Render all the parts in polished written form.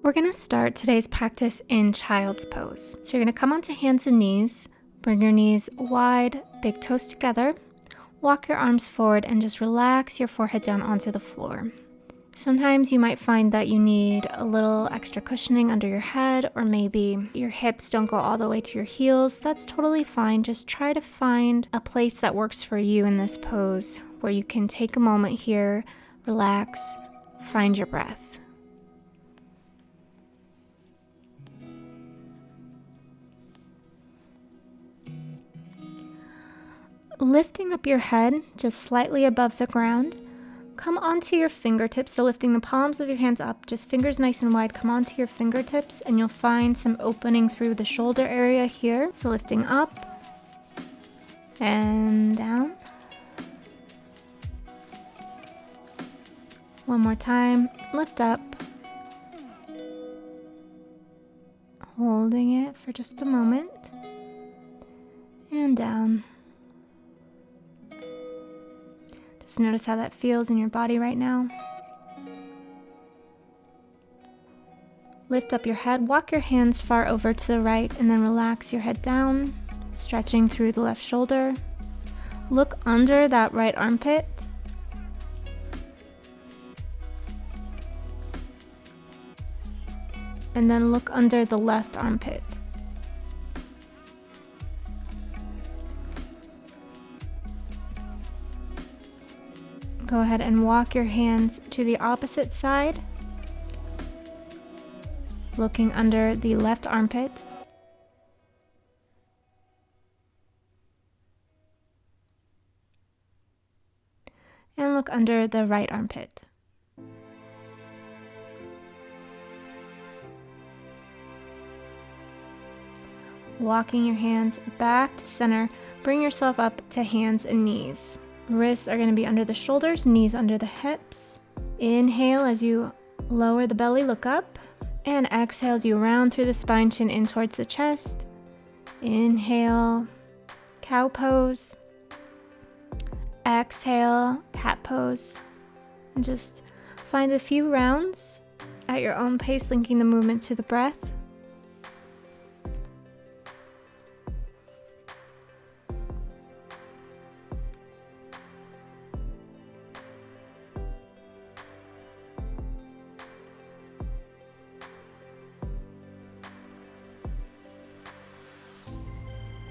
We're going to start today's practice in child's pose. So you're going to come onto hands and knees, bring your knees wide, big toes together, walk your arms forward and just relax your forehead down onto the floor. Sometimes you might find that you need a little extra cushioning under your head, or maybe your hips don't go all the way to your heels. That's totally fine. Just try to find a place that works for you in this pose where you can take a moment here, relax, find your breath. Lifting up your head just slightly above the ground, come onto your fingertips, so lifting the palms of your hands up, just fingers nice and wide, come onto your fingertips and you'll find some opening through the shoulder area here. So lifting up and down. One more time, lift up, holding it for just a moment, and down. Just notice how that feels in your body right now. Lift up your head, walk your hands far over to the right, and then relax your head down, stretching through the left shoulder. Look under that right armpit. And then look under the left armpit. Go ahead and walk your hands to the opposite side, looking under the left armpit. And look under the right armpit. Walking your hands back to center, bring yourself up to hands and knees. Wrists are going to be under the shoulders, knees under the hips. Inhale as you lower the belly, look up. And exhale as you round through the spine, chin in towards the chest. Inhale, cow pose. Exhale, cat pose. And just find a few rounds at your own pace, linking the movement to the breath.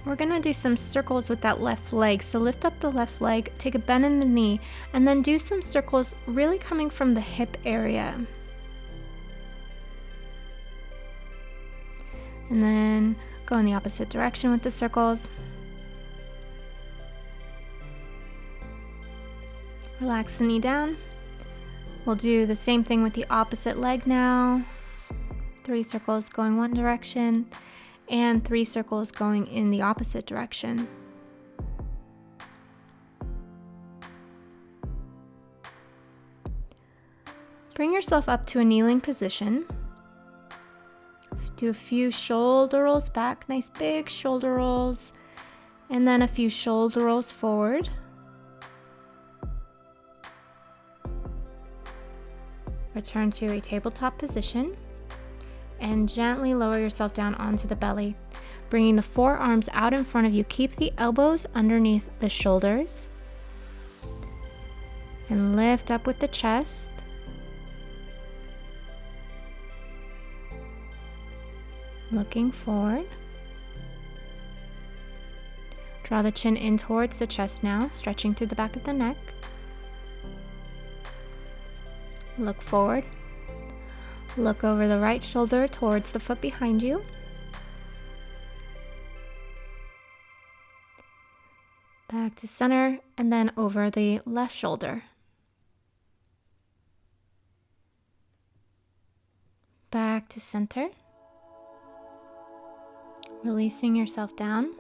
We're gonna do some circles with that left leg. So lift up the left leg, take a bend in the knee, and then do some circles really coming from the hip area. And then go in the opposite direction with the circles. Relax the knee down. We'll do the same thing with the opposite leg now. 3 circles going one direction, and 3 circles going in the opposite direction. Bring yourself up to a kneeling position. Do a few shoulder rolls back, nice big shoulder rolls, and then a few shoulder rolls forward. Return to a tabletop position. And gently lower yourself down onto the belly, bringing the forearms out in front of you. Keep the elbows underneath the shoulders. And lift up with the chest. Looking forward. Draw the chin in towards the chest now, stretching through the back of the neck. Look forward. Look over the right shoulder towards the foot behind you. Back to center, and then over the left shoulder. Back to center. Releasing yourself down.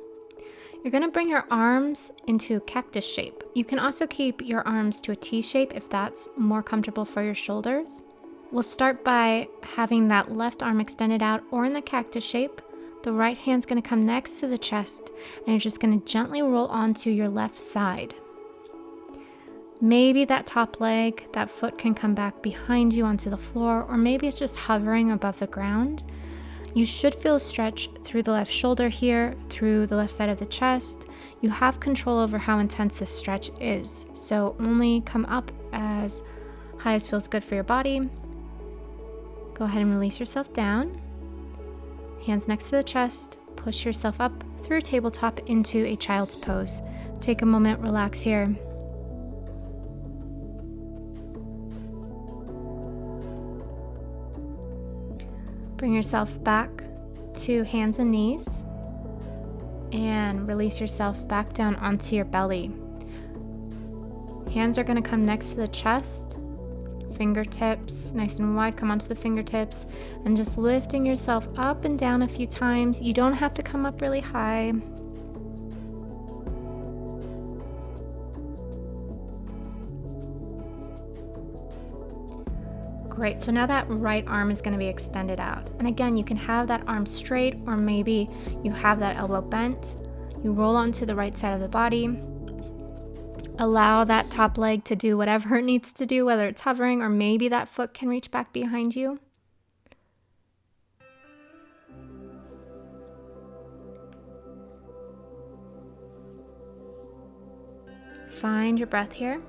You're going to bring your arms into cactus shape. You can also keep your arms to a T shape if that's more comfortable for your shoulders. We'll start by having that left arm extended out or in the cactus shape. The right hand's going to come next to the chest, and you're just going to gently roll onto your left side. Maybe that top leg, that foot can come back behind you onto the floor, or maybe it's just hovering above the ground. You should feel a stretch through the left shoulder here, through the left side of the chest. You have control over how intense this stretch is, so only come up as high as feels good for your body. Go ahead and release yourself down. Hands next to the chest. Push yourself up through tabletop into a child's pose. Take a moment, relax here. Bring yourself back to hands and knees and release yourself back down onto your belly. Hands are going to come next to the chest, fingertips nice and wide, come onto the fingertips, and just lifting yourself up and down a few times. You don't have to come up really high. Great, so now that right arm is going to be extended out. And again, you can have that arm straight, or maybe you have that elbow bent. You roll onto the right side of the body. Allow that top leg to do whatever it needs to do, whether it's hovering or maybe that foot can reach back behind you. Find your breath here.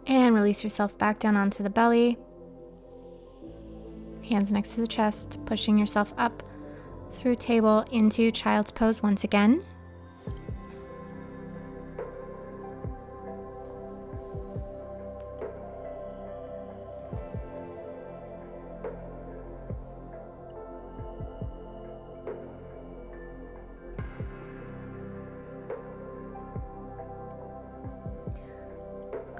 And release yourself back down onto the belly. Hands next to the chest, pushing yourself up through table into child's pose once again.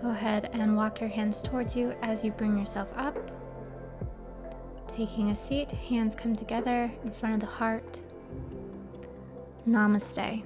Go ahead and walk your hands towards you as you bring yourself up. Taking a seat, hands come together in front of the heart. Namaste.